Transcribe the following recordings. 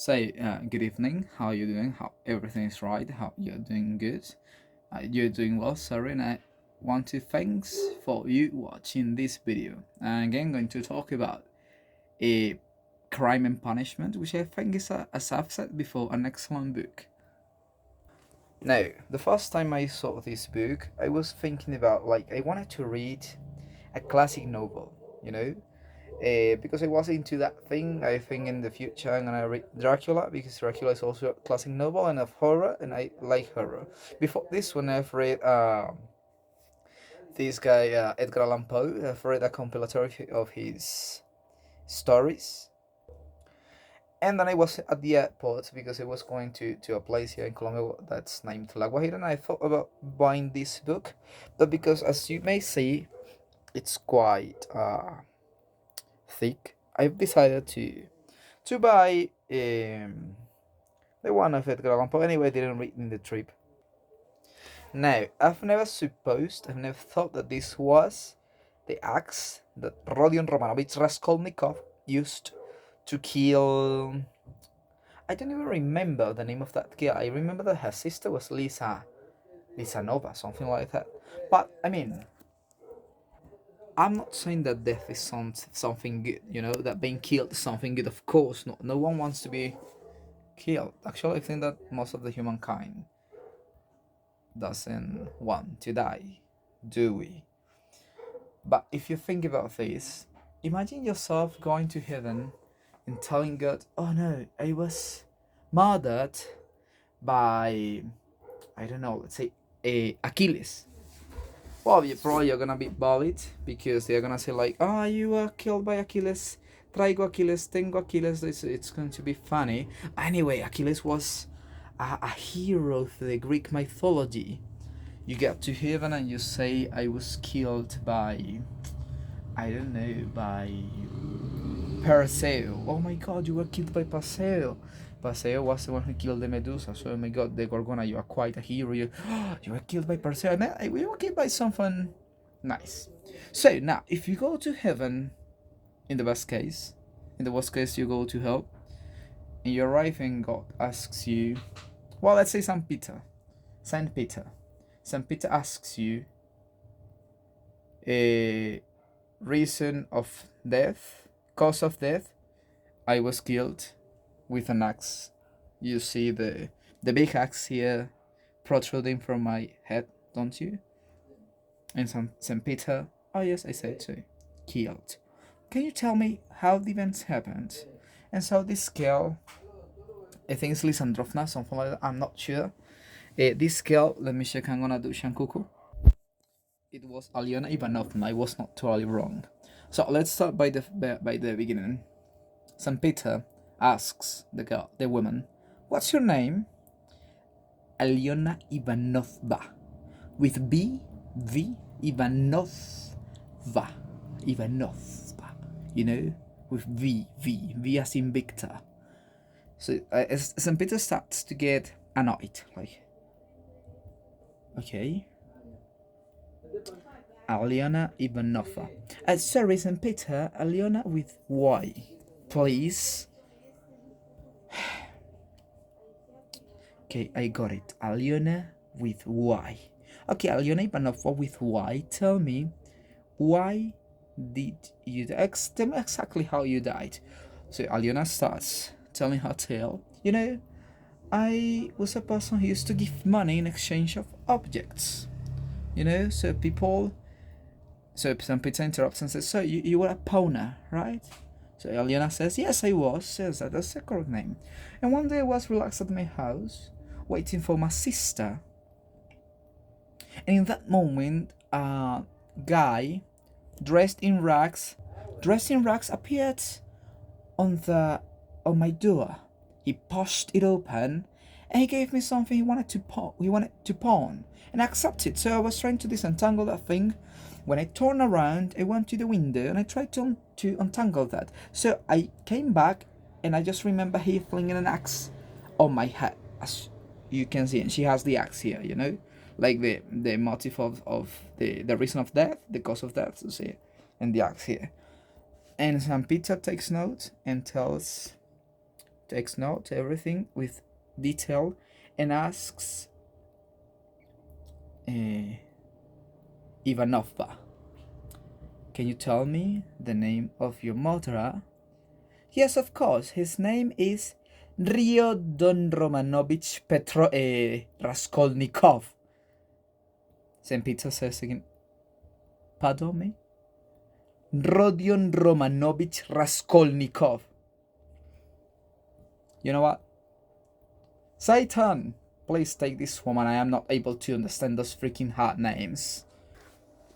Good evening. How are you doing? How everything is right? How you're doing good? You're doing well. Sorry, and I want to thanks for you watching this video. And again, going to talk about a crime and punishment, which I think is, as I've said before, an excellent book. Now, the first time I saw this book, I was thinking about I wanted to read a classic novel, you know, because I was into that thing. I think in the future I'm gonna read Dracula because Dracula is also a classic novel and of horror, and I like horror. Before this one, I've read this guy Edgar Allan Poe. I've read a compilatory of his stories, and then I was at the airport because I was going to a place here in Colombia that's named La Guajira, and I thought about buying this book, but because as you may see, it's quite thick. I've decided to buy the one of Edgar Allan Poe. Anyway, I didn't read in the trip. Now, I've never thought that this was the axe that Rodion Romanovich Raskolnikov used to kill. I don't even remember the name of that girl. I remember that her sister was Lisa Nova, something like that. But I mean, I'm not saying that death is something good, that being killed is something good. Of course, no one wants to be killed. Actually, I think that most of the humankind doesn't want to die, do we? But if you think about this, imagine yourself going to heaven and telling God, oh no, I was murdered by, I don't know, let's say, Achilles. Well, you're gonna be bullied because they're gonna say "Ah, you were killed by Achilles. Traigo Achilles, tengo Achilles." It's going to be funny. Anyway, Achilles was a hero of the Greek mythology. You get to heaven and you say, "I was killed by, I don't know, by Perseo." Oh my God, you were killed by Perseo. Perseo was the one who killed the Medusa. So, oh my God, the Gorgona, you are quite a hero. You were killed by Perseo. And we were killed by someone nice. So now, if you go to heaven, in the best case, in the worst case, you go to hell, and you arrive and God asks you, well, let's say Saint Peter. Saint Peter asks you a reason of death, cause of death. I was killed with an axe. You see the big axe here protruding from my head, don't you? And Saint Peter, oh yes, I said so, killed. Can you tell me how the events happened? And so this girl, I think it's Lisandrovna, something like that, I'm not sure. This girl, let me check, I'm gonna do Shankuku. It was Alyona Ivanovna, I was not totally wrong. So let's start by the beginning. St. Peter asks the woman, "What's your name?" Alyona Ivanovna, with V, Ivanovna, with V as in Victor. So St. Peter starts to get annoyed, okay, Alyona Ivanovna. Sorry, St. Peter, Alyona with Y, please. Okay, I got it. Alyona with Y. Okay, Alyona Ivanovna with Y. Tell me, why did you die? Tell me exactly how you died. So Alyona starts telling her tale. I was a person who used to give money in exchange of objects. So people. So some Peter interrupts and says, "So you were a pawner, right?" So Alyona says, "Yes, I was." Says that's the correct name. And one day I was relaxed at my house, waiting for my sister. And in that moment, a guy dressed in rags appeared on my door. He pushed it open and he gave me something he wanted to pawn, and I accepted. So I was trying to disentangle that thing. When I turned around, I went to the window and I tried to untangle that. So I came back and I just remember he flinging an axe on my head, as you can see, and she has the axe here, like the motive of the reason of death, the cause of death, to see, and the axe here. And St. Peter takes note and tells takes note everything with detail, and asks Ivanova, can you tell me the name of your murderer? Yes, of course. His name is Ryodon Romanovich Raskolnikov. St. Peter says again, pardon me? Rodion Romanovich Raskolnikov. You know what? Satan, please take this woman. I am not able to understand those freaking hard names.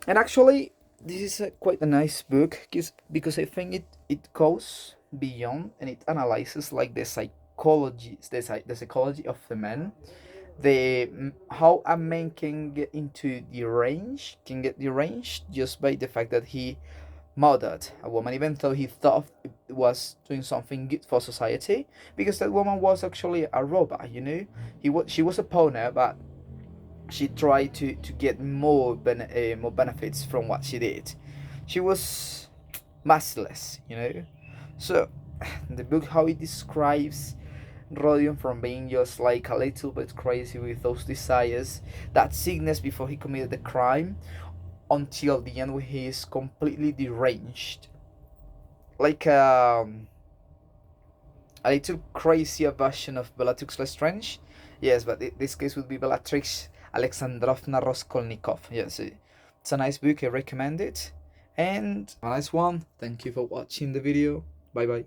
And actually, this is quite a nice book because I think it goes beyond and it analyzes like the psychology, the psychology of the man, how a man can get into the range, can get deranged just by the fact that he murdered a woman, even though he thought it was doing something good for society, because that woman was actually a robber. She was a pawner, but she tried to get more benefits from what she did. She was merciless. So the book, how it describes Rodion from being just like a little bit crazy with those desires, that sickness before he committed the crime, until the end when he is completely deranged, like a little crazier version of Bellatrix Lestrange. Yes, but this case would be Bellatrix Alexandrovna Raskolnikov. Yes, it's a nice book. I recommend it. And a nice one. Thank you for watching the video. Bye bye.